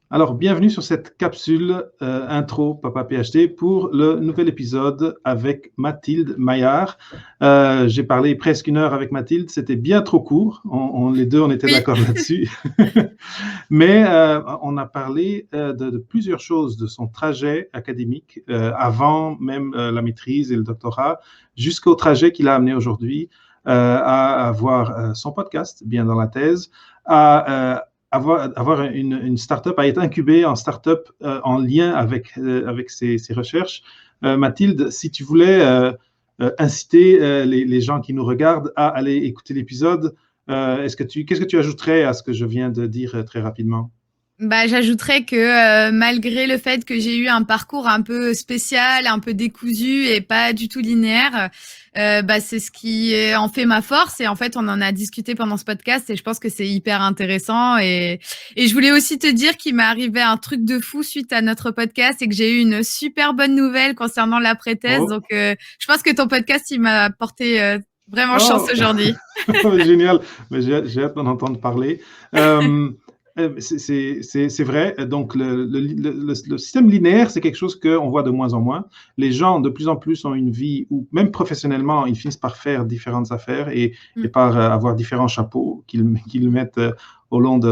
Alors, bienvenue sur cette capsule intro Papa PhD pour le nouvel épisode avec Mathilde Maillard. J'ai parlé presque une heure avec Mathilde, c'était bien trop court, les deux on était Oui, d'accord là-dessus. Mais on a parlé de plusieurs choses, de son trajet académique avant même la maîtrise et le doctorat, jusqu'au trajet qu'il a amené aujourd'hui à avoir son podcast, Bien dans la thèse, à avoir une start-up, à être incubé en start-up en lien avec ses recherches. Mathilde, si tu voulais inciter les gens qui nous regardent à aller écouter l'épisode, qu'est-ce que tu ajouterais à ce que je viens de dire très rapidement? j'ajouterais que malgré le fait que j'ai eu un parcours un peu spécial, un peu décousu et pas du tout linéaire, c'est ce qui en fait ma force. Et en fait, on en a discuté pendant ce podcast et je pense que c'est hyper intéressant. Et je voulais aussi te dire qu'il m'est arrivé un truc de fou suite à notre podcast et que j'ai eu une super bonne nouvelle concernant l'après-thèse. Oh, Donc, je pense que ton podcast, il m'a porté vraiment chance oh, aujourd'hui. génial, mais j'ai hâte d'en entendre parler. Euh, c'est vrai, donc le système linéaire, c'est quelque chose qu'on voit de moins en moins. Les gens, de plus en plus, ont une vie où, même professionnellement, ils finissent par faire différentes affaires et Mm, par avoir différents chapeaux qu'ils mettent au long de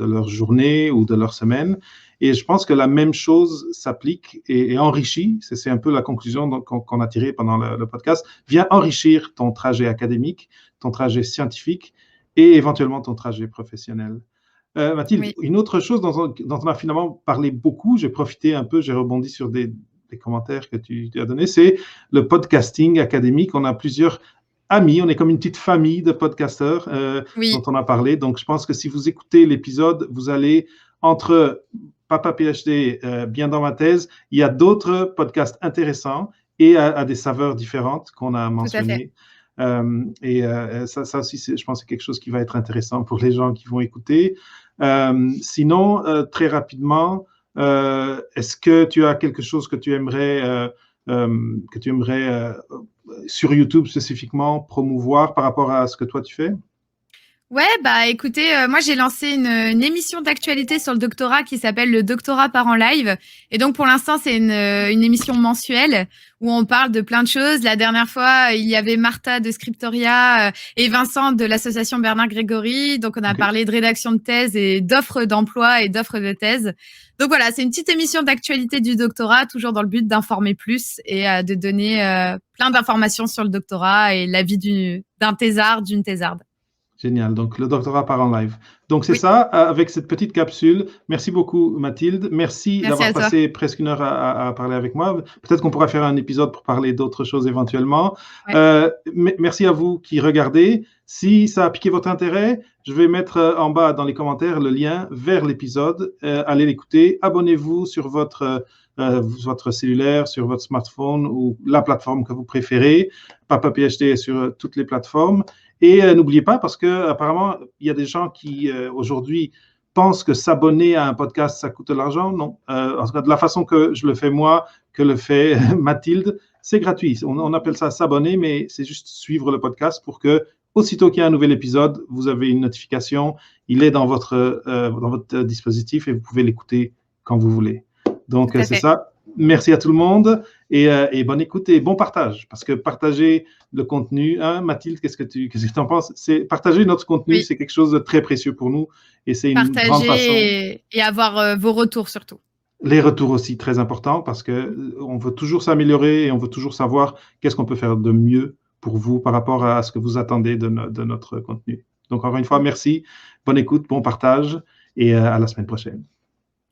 leur journée ou de leur semaine. Et je pense que la même chose s'applique et enrichit, c'est un peu la conclusion qu'on a tirée pendant le podcast, vient enrichir ton trajet académique, ton trajet scientifique et éventuellement ton trajet professionnel. Mathilde, oui. une autre chose dont on a finalement parlé beaucoup, j'ai profité un peu, j'ai rebondi sur des commentaires que tu as donnés, c'est le podcasting académique. On a plusieurs amis, on est comme une petite famille de podcasteurs dont Oui, on a parlé. Donc, je pense que si vous écoutez l'épisode, vous allez entre Papa PhD, bien dans ma thèse, il y a d'autres podcasts intéressants et à des saveurs différentes qu'on a tout à fait. mentionnées. Ça aussi, je pense, c'est quelque chose qui va être intéressant pour les gens qui vont écouter. Sinon, très rapidement, est-ce que tu as quelque chose que tu aimerais sur YouTube spécifiquement promouvoir par rapport à ce que toi tu fais? Ouais, bah écoutez, moi j'ai lancé une émission d'actualité sur le doctorat qui s'appelle le Doctorat part en live. Et donc pour l'instant c'est une émission mensuelle où on parle de plein de choses. La dernière fois il y avait Martha de Scriptoria et Vincent de l'association Bernard Grégory. Donc on a OK. parlé de rédaction de thèse et d'offres d'emploi et d'offres de thèse. Donc voilà, c'est une petite émission d'actualité du doctorat, toujours dans le but d'informer plus et de donner plein d'informations sur le doctorat et la vie d'un thésard, d'une thésarde. Génial. Donc, le doctorat part en live. Donc, c'est Oui, ça, avec cette petite capsule. Merci beaucoup, Mathilde. Merci merci d'avoir à toi. passé presque une heure à parler avec moi. Peut-être qu'on pourra faire un épisode pour parler d'autres choses éventuellement. Ouais. Merci à vous qui regardez. Si ça a piqué votre intérêt, je vais mettre en bas dans les commentaires le lien vers l'épisode. Allez l'écouter. Abonnez-vous sur votre cellulaire, sur votre smartphone ou la plateforme que vous préférez. Papa PhD est sur toutes les plateformes. Et n'oubliez pas, parce que apparemment, il y a des gens qui aujourd'hui pensent que s'abonner à un podcast, ça coûte de l'argent. Non. En tout cas, de la façon que je le fais moi, que le fait Mathilde, c'est gratuit. On appelle ça s'abonner, mais c'est juste suivre le podcast pour que, aussitôt qu'il y a un nouvel épisode, vous avez une notification. Il est dans votre dispositif et vous pouvez l'écouter quand vous voulez. Tout Donc, à c'est fait. ça. Merci à tout le monde et bonne écoute et bon partage. Parce que partager le contenu, hein, Mathilde, qu'est-ce que tu en penses? C'est partager notre contenu, Oui, c'est quelque chose de très précieux pour nous et c'est une grande façon. partager et avoir vos retours surtout. Les retours aussi très importants parce que on veut toujours s'améliorer et on veut toujours savoir qu'est-ce qu'on peut faire de mieux pour vous par rapport à ce que vous attendez de notre contenu. Donc encore une fois, Mm. merci, bonne écoute, bon partage et à la semaine prochaine.